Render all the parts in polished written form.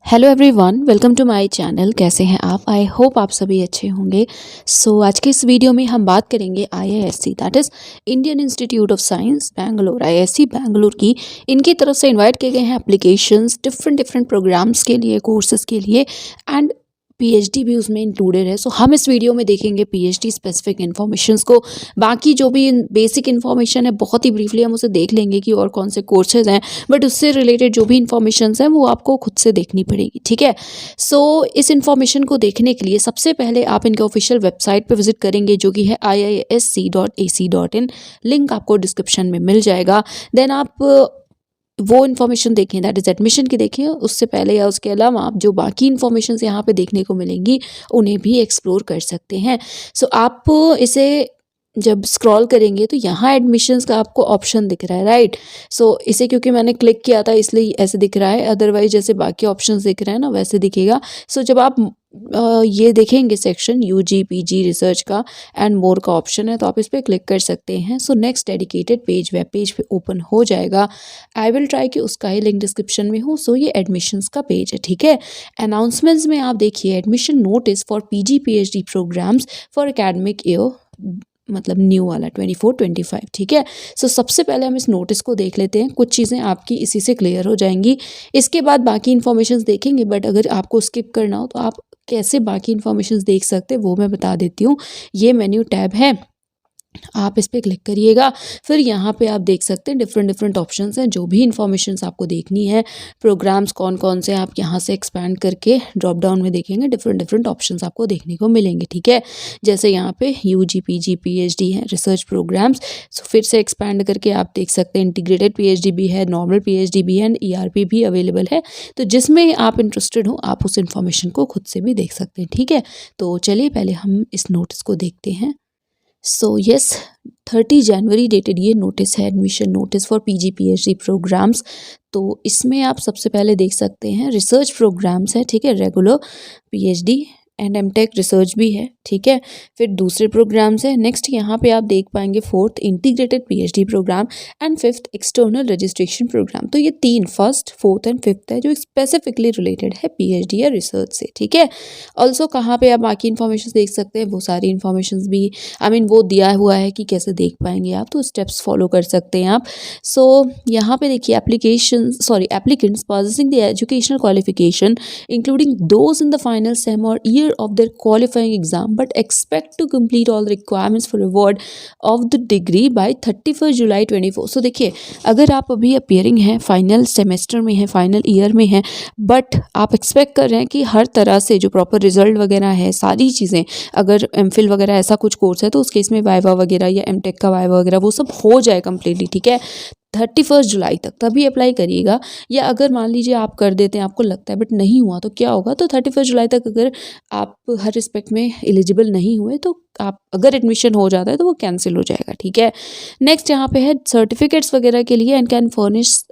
Hello everyone, welcome to my channel. कैसे हैं आप? आई होप आप सभी अच्छे होंगे। आज के इस वीडियो में हम बात करेंगे IISc, that is Indian institute of science Bangalore, IISc Bangalore की इनकी तरफ से इनवाइट किए गए हैं एप्लीकेशंस डिफरेंट प्रोग्राम्स के लिए, कोर्सेज़ के लिए, एंड PhD भी उसमें इंक्लूडेड है। हम इस वीडियो में देखेंगे PhD स्पेसिफिक इन्फॉर्मेशंस को। बाकी जो भी बेसिक इन्फॉर्मेशन है बहुत ही ब्रीफली हम उसे देख लेंगे कि और कौन से कोर्सेज हैं, बट उससे रिलेटेड जो भी इन्फॉर्मेशंस हैं वो आपको खुद से देखनी पड़ेगी, ठीक है। इस इन्फॉर्मेशन को देखने के लिए सबसे पहले आप इनके ऑफिशियल वेबसाइट पर विजिट करेंगे, जो कि है iisc.ac.in। लिंक आपको डिस्क्रिप्शन में मिल जाएगा। देन आप वो इन्फॉर्मेशन देखें, दैट इज़ एडमिशन की देखें। उससे पहले या उसके अलावा आप जो बाकी इन्फॉर्मेशन यहाँ पे देखने को मिलेंगी उन्हें भी एक्सप्लोर कर सकते हैं। आप इसे जब स्क्रॉल करेंगे तो यहाँ एडमिशन्स का आपको ऑप्शन दिख रहा है, राइट। इसे क्योंकि मैंने क्लिक किया था इसलिए ऐसे दिख रहा है, अदरवाइज जैसे बाकी ऑप्शंस दिख रहे हैं ना वैसे दिखेगा। जब आप ये देखेंगे सेक्शन UG PG रिसर्च का एंड मोर का ऑप्शन है, तो आप इस पर क्लिक कर सकते हैं। Next dedicated page web page पे ओपन हो जाएगा। आई विल ट्राई कि उसका ही लिंक डिस्क्रिप्शन में हो। ये एडमिशन्स का पेज है, ठीक है। अनाउंसमेंट्स में आप देखिए admission notice for PG PhD programmes for academic year, मतलब न्यू वाला 24-25, ठीक है। सबसे पहले हम इस नोटिस को देख लेते हैं। कुछ चीज़ें आपकी इसी से क्लियर हो जाएंगी। इसके बाद बाकी इन्फॉर्मेशन देखेंगे, बट अगर आपको स्किप करना हो तो आप कैसे बाकी इन्फॉर्मेशन देख सकते हैं वो मैं बता देती हूँ। ये मेन्यू टैब है, आप इस पर क्लिक करिएगा। फिर यहाँ पे आप देख सकते हैं डिफरेंट ऑप्शंस हैं। जो भी इंफॉर्मेशंस आपको देखनी है, प्रोग्राम्स कौन कौन से, आप यहाँ से एक्सपैंड करके ड्रॉप डाउन में देखेंगे डिफरेंट ऑप्शंस आपको देखने को मिलेंगे, ठीक है। जैसे यहाँ पे UG PG PhD है, रिसर्च प्रोग्राम्स। फिर से एक्सपैंड करके आप देख सकते हैं इंटीग्रेटेड PhD भी है, नॉर्मल PhD भी है, एंड ERP भी अवेलेबल है। तो जिसमें आप इंटरेस्टेड हो आप उस इन्फॉर्मेशन को खुद से भी देख सकते हैं, ठीक है। तो चलिए पहले हम इस नोटिस को देखते हैं। यस, 30 जनवरी डेटेड ये नोटिस है, admission notice for PG PhD programmes. तो इसमें आप सबसे पहले देख सकते हैं रिसर्च प्रोग्राम्स है, ठीक है। Regular PhD and MTech research भी है, ठीक है। फिर दूसरे प्रोग्राम्स है। नेक्स्ट यहाँ पे आप देख पाएंगे 4th integrated PhD programme and 5th external registration programme. तो ये 3 फर्स्ट 4th एंड 5th है जो स्पेसिफिकली रिलेटेड है PhD या रिसर्च से, ठीक है। ऑल्सो कहाँ पे आप बाकी इन्फॉर्मेशन देख सकते हैं, वो सारी इन्फॉर्मेशन भी वो दिया हुआ है कि कैसे देख पाएंगे आप, तो स्टेप्स फॉलो कर सकते हैं आप। यहाँ पे देखिए applicants possessing the educational qualification including those in the final sem or year of their qualifying exam but expect to complete all the requirements for award of the degree by 31st July 24। देखिए अगर आप अभी appearing हैं, final semester में हैं, final year में हैं, but आप एक्सपेक्ट कर रहे हैं कि हर तरह से जो प्रॉपर रिजल्ट वगैरह है, सारी चीज़ें, अगर MPhil वगैरह ऐसा कुछ कोर्स है तो उस केस में वाइवा वगैरह या MTech का वाइवा वगैरह वो सब हो जाए कम्प्लीटली, ठीक है। 31 जुलाई तक तभी अप्लाई करिएगा। या अगर मान लीजिए आप कर देते हैं, आपको लगता है बट नहीं हुआ तो क्या होगा, तो 31 जुलाई तक अगर आप हर रिस्पेक्ट में एलिजिबल नहीं हुए तो आप अगर एडमिशन हो जाता है तो वो कैंसिल हो जाएगा, ठीक है। नेक्स्ट यहाँ पे है सर्टिफिकेट्स वगैरह के लिए and can furnish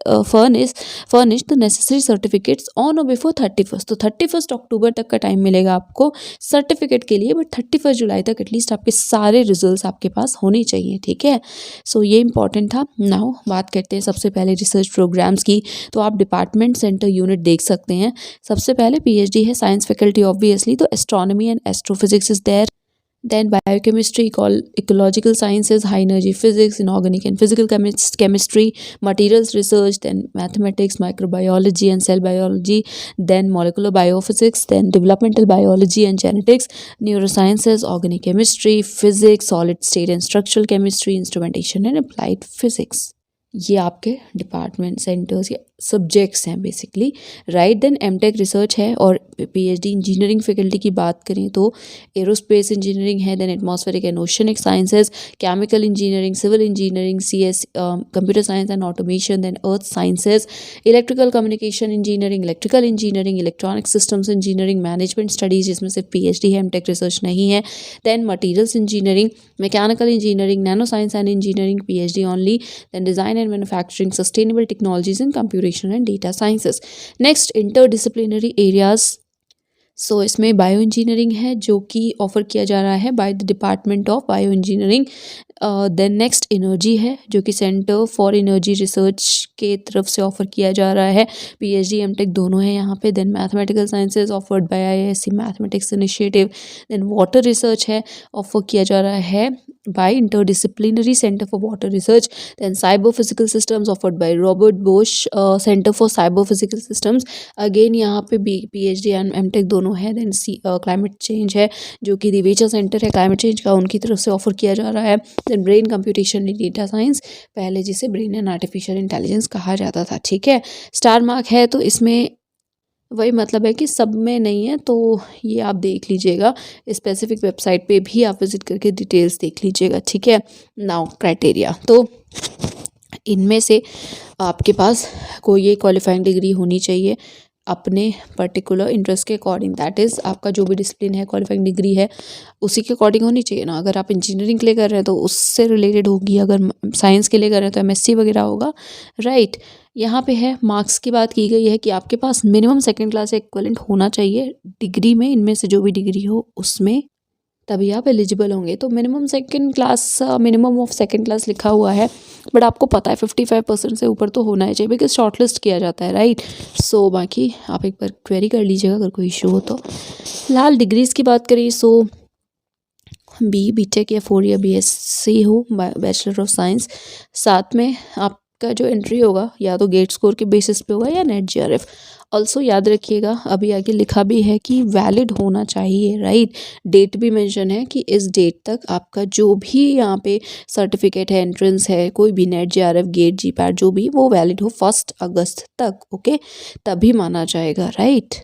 the necessary certificates on और बिफोर 31st। तो 31 अक्टूबर तक का टाइम मिलेगा आपको सर्टिफिकेट के लिए, बट 31 जुलाई तक एटलीस्ट आपके सारे रिजल्ट्स आपके पास होने चाहिए, ठीक है। ये इंपॉर्टेंट था। नाउ बात करते हैं सबसे पहले रिसर्च प्रोग्राम्स की। तो आप डिपार्टमेंट सेंटर यूनिट देख सकते हैं। सबसे पहले PhD है, साइंस फैकल्टी ऑब्वियसली, तो astronomy and astrophysics is there. Then biochemistry, ecological sciences, high energy physics, inorganic and physical chemistry, materials research, then mathematics, microbiology and cell biology, then molecular biophysics, then developmental biology and genetics, neurosciences, organic chemistry, physics, solid state and structural chemistry, instrumentation and applied physics। ये आपके department centres या subjects हैं basically, right. Then MTech research है, और PhD engineering faculty की बात करें तो एरोस्पेस इंजीनियरिंग है, then atmospheric and oceanic sciences, chemical engineering, civil engineering, CS computer science and automation, then earth sciences, electrical communication engineering, electrical engineering, electronic systems engineering, management studies जिसमें सिर्फ PhD है, MTech research नहीं है, then materials engineering, mechanical engineering, nano science and engineering PhD only, then design and manufacturing, sustainable technologies and computation and data sciences। Next, interdisciplinary areas so इसमें bio engineering है जो कि offer किया जा रहा है by the department of bio engineering. Then next energy है जो कि सेंटर फॉर एनर्जी रिसर्च के तरफ से ऑफ़र किया जा रहा है। पीएचडी एमटेक दोनों है यहाँ पे। Then mathematical sciences offered by IISc mathematics initiative. Then water research है, ऑफर किया जा रहा है by interdisciplinary centre for water research. Then cyber physical systems offered by Robert Bosch centre for cyber physical systems. Again यहाँ पे PhD and MTech दोनों है। Then climate change है जो कि दिवेचा सेंटर है क्लाइमेट चेंज का, उनकी तरफ से ऑफर किया जा रहा है। Then brain computation and data science, पहले जिसे ब्रेन एंड आर्टिफिशियल इंटेलिजेंस कहा जाता था, ठीक है। स्टार मार्क है तो इसमें वही मतलब है कि सब में नहीं है, तो ये आप देख लीजिएगा, स्पेसिफिक वेबसाइट पे भी आप विजिट करके डिटेल्स देख लीजिएगा, ठीक है। नाउ क्राइटेरिया, तो इनमें से आपके पास कोई एक क्वालिफाइंग डिग्री होनी चाहिए अपने पर्टिकुलर इंटरेस्ट के अकॉर्डिंग, दैट इज़ आपका जो भी डिसिप्लिन है क्वालिफाइंग डिग्री है उसी के अकॉर्डिंग होनी चाहिए ना। अगर आप इंजीनियरिंग के लिए कर रहे हैं तो उससे रिलेटेड होगी, अगर साइंस के लिए कर रहे हैं तो एमएससी वगैरह होगा, राइट। यहाँ पे है मार्क्स की बात की गई है कि आपके पास मिनिमम सेकंड क्लास इक्विवेलेंट होना चाहिए डिग्री में, इनमें से जो भी डिग्री हो उसमें, तभी आप एलिजिबल होंगे। तो minimum second class, minimum of second class लिखा हुआ है, बट आपको पता है 55% से ऊपर तो होना ही चाहिए बिकॉज शॉर्टलिस्ट किया जाता है, राइट। सो बाकी आप एक बार क्वेरी कर लीजिएगा अगर कोई इशू हो तो। फिलहाल डिग्रीज़ की बात करें सो बीटेक या 4 ईयर बीएससी हो, बैचलर ऑफ साइंस, साथ में आपका जो एंट्री होगा या तो गेट स्कोर के बेसिस पे होगा या नेट जीआरएफ। ऑल्सो याद रखिएगा अभी आगे लिखा भी है कि वैलिड होना चाहिए, राइट। डेट भी मेंशन है कि इस डेट तक आपका जो भी यहाँ पे सर्टिफिकेट है, एंट्रेंस है, कोई भी नेट जीआरएफ गेट जीपैट जो भी, वो वैलिड हो 1 अगस्त तक, ओके, तभी माना जाएगा, राइट।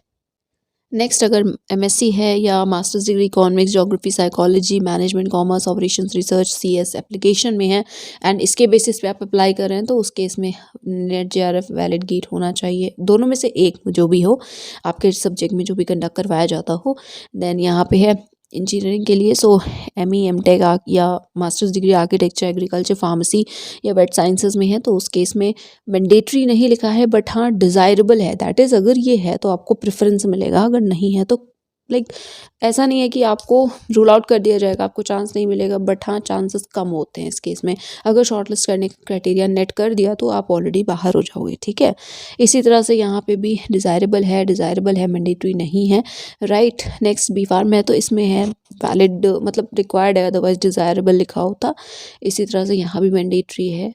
नेक्स्ट अगर एमएससी है या masters degree economics, geography, psychology, management, commerce, operations, research, CS application में है एंड इसके बेसिस पे आप अप्लाई कर रहे हैं तो उस केस में नेट जीआरएफ वैलिड गेट होना चाहिए, दोनों में से एक जो भी हो आपके सब्जेक्ट में जो भी कंडक्ट करवाया जाता हो। देन यहाँ पे है इंजीनियरिंग के लिए सो एमई एमटेक या masters degree architecture, agriculture, pharmacy या वेट साइंसेज में है तो उस केस में मैंडेटरी नहीं लिखा है, बट हाँ डिज़ायरेबल है, दैट इज़ अगर ये है तो आपको प्रेफरेंस मिलेगा, अगर नहीं है तो लाइक ऐसा नहीं है कि आपको रूल आउट कर दिया जाएगा, आपको चांस नहीं मिलेगा, बट हाँ चांसेस कम होते हैं इस केस में। अगर शॉर्टलिस्ट करने का क्राइटेरिया नेट कर दिया तो आप ऑलरेडी बाहर हो जाओगे, ठीक है। इसी तरह से यहाँ पे भी डिज़ायरेबल है, मैंडेटरी नहीं है, राइट। नेक्स्ट बी फार्म है तो इसमें है वैलिड मतलब रिक्वायर्ड है, अदरवाइज डिज़ायरेबल लिखा होता। इसी तरह से यहाँ भी मैंडेटरी है।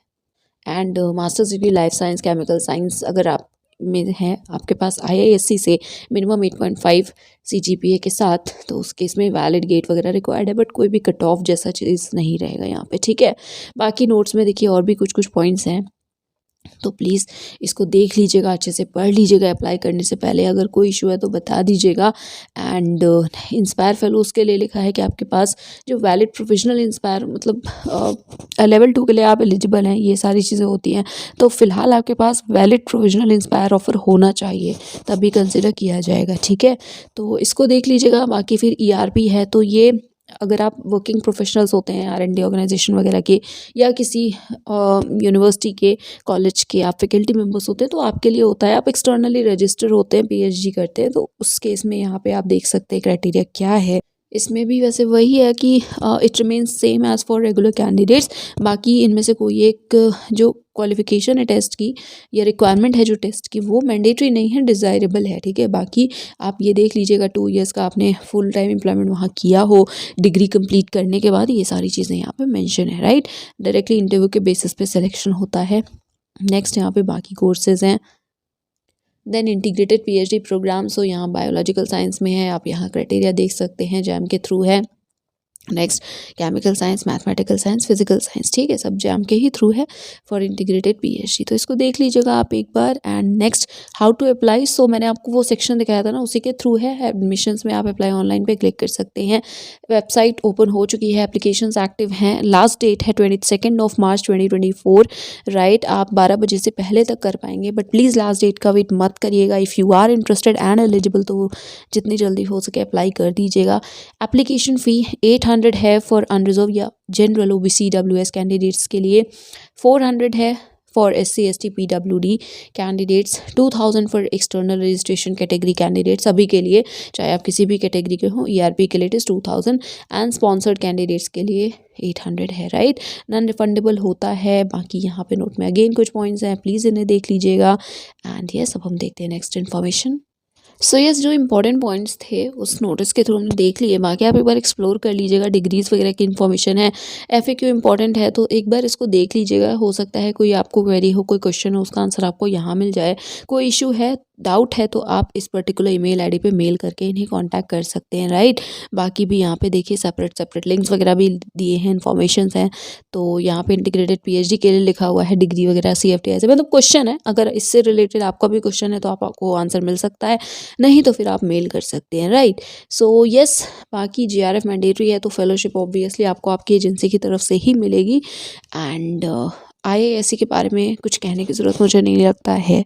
And masters degree life science, chemical science अगर आप में है आपके पास आईआईएससी से मिनिमम 8.5 सीजीपीए के साथ, तो उस केस में वैलिड गेट वगैरह रिक्वायर्ड है, बट कोई भी कट ऑफ जैसा चीज़ नहीं रहेगा यहाँ पे, ठीक है। बाकी नोट्स में देखिए और भी कुछ पॉइंट्स हैं, तो प्लीज़ इसको देख लीजिएगा, अच्छे से पढ़ लीजिएगा अप्लाई करने से पहले, अगर कोई इशू है तो बता दीजिएगा। एंड इंस्पायर फेलोज़ के लिए लिखा है कि आपके पास जो वैलिड प्रोविजनल इंस्पायर मतलब लेवल 2 के लिए आप एलिजिबल हैं, ये सारी चीज़ें होती हैं, तो फिलहाल आपके पास वैलिड प्रोविजनल इंस्पायर ऑफर होना चाहिए तभी कंसिडर किया जाएगा, ठीक है। तो इसको देख लीजिएगा। बाकी फिर ईआरपी है तो ये अगर आप वर्किंग प्रोफेशनल्स होते हैं आरएनडी ऑर्गेनाइजेशन वगैरह के या किसी यूनिवर्सिटी के, कॉलेज के आप फैकल्टी मेंबर्स होते हैं तो आपके लिए होता है, आप एक्सटर्नली रजिस्टर होते हैं, पीएचडी करते हैं, तो उस केस में यहाँ पे आप देख सकते हैं क्राइटेरिया क्या है। इसमें भी वैसे वही है कि it remains same as for regular candidates. बाकी इनमें से कोई एक जो क्वालिफिकेशन है टेस्ट की या रिक्वायरमेंट है जो टेस्ट की, वो मैंडेटरी नहीं है, डिज़ायरेबल है, ठीक है। बाकी आप ये देख लीजिएगा 2 ईयर्स का आपने फुल टाइम एम्प्लॉयमेंट वहाँ किया हो डिग्री कंप्लीट करने के बाद, ये सारी चीज़ें यहाँ पे मेंशन है, राइट। डायरेक्टली इंटरव्यू के बेसिस पे सिलेक्शन होता है। नेक्स्ट यहाँ पे बाकी कोर्सेज हैं। देन इंटीग्रेटेड पीएचडी प्रोग्राम, सो यहाँ बायोलॉजिकल साइंस में है, आप यहाँ क्राइटेरिया देख सकते हैं, जैम के थ्रू है। Next chemical science, mathematical science, physical science, ठीक है, सब जैम के ही थ्रू है फॉर इंटीग्रेटेड पीएचडी, तो इसको देख लीजिएगा आप एक बार। And next how to apply, so मैंने आपको वो सेक्शन दिखाया था ना, उसी के थ्रू है। एडमिशन्स में आप अप्लाई ऑनलाइन पे क्लिक कर सकते हैं, वेबसाइट ओपन हो चुकी है, एप्लीकेशंस एक्टिव हैं, लास्ट डेट है 22 मार्च 2024, राइट। आप 12 बजे से पहले तक कर पाएंगे, बट प्लीज़ लास्ट डेट का वेट मत करिएगा। If you are interested and eligible तो जितनी जल्दी हो सके अप्लाई कर दीजिएगा। एप्लीकेशन फ़ी 800 है फॉर अनरिजर्व या जनरल ओबीसी डब्ल्यूएस कैंडिडेट्स के लिए, 400 है for SC ST PWD candidates, 2000 for external registration category candidates सभी के लिए, चाहे आप किसी भी कैटेगरी के हो। ERP के लिए it is 2000 and sponsored candidates के लिए 800 है, राइट। नॉन रिफंडेबल होता है। बाकी यहाँ पे नोट में अगेन कुछ पॉइंट्स हैं, प्लीज़ इन्हें देख लीजिएगा। एंड यस, अब हम देखते हैं नेक्स्ट इन्फॉर्मेशन। सो यस, जो इंपॉर्टेंट पॉइंट्स थे उस नोटिस के थ्रू हमने देख लिए। बाकी आप एक बार एक्सप्लोर कर लीजिएगा, डिग्रीज़ वगैरह की इन्फॉर्मेशन है, FAQ इंपॉर्टेंट है, तो एक बार इसको देख लीजिएगा। हो सकता है कोई आपको क्वेरी हो, कोई क्वेश्चन हो, उसका आंसर आपको यहाँ मिल जाए। कोई इशू है, डाउट है, तो आप इस पर्टिकुलर ईमेल आईडी पे मेल करके इन्हें कांटेक्ट कर सकते हैं, राइट। बाकी भी यहाँ पे देखिए सेपरेट लिंक्स वगैरह भी दिए हैं, इन्फॉर्मेशंस हैं। तो यहाँ पे इंटीग्रेटेड PhD के लिए लिखा हुआ है, डिग्री वगैरह CFT ऐसे मतलब क्वेश्चन है। अगर इससे रिलेटेड आपका भी क्वेश्चन है तो आपको आंसर मिल सकता है, नहीं तो फिर आप मेल कर सकते हैं, राइट। सो यस, बाकी JRF मैंडेटरी है, तो फेलोशिप ऑब्वियसली आपको आपकी एजेंसी की तरफ से ही मिलेगी। एंड IASC के बारे में कुछ कहने की ज़रूरत मुझे नहीं लगता है।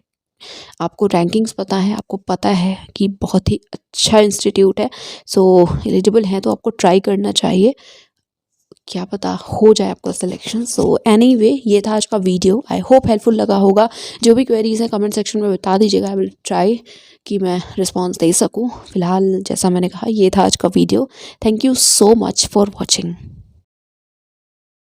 आपको रैंकिंग्स पता है, आपको पता है कि बहुत ही अच्छा इंस्टीट्यूट है। सो एलिजिबल हैं तो आपको ट्राई करना चाहिए, क्या पता हो जाए आपका सिलेक्शन। सो एनीवे, ये था आज का वीडियो। आई होप हेल्पफुल लगा होगा। जो भी क्वेरीज हैं कमेंट सेक्शन में बता दीजिएगा, आई विल ट्राई कि मैं रिस्पॉन्स दे सकूँ। फिलहाल जैसा मैंने कहा, ये था आज का video. Thank you so much for watching.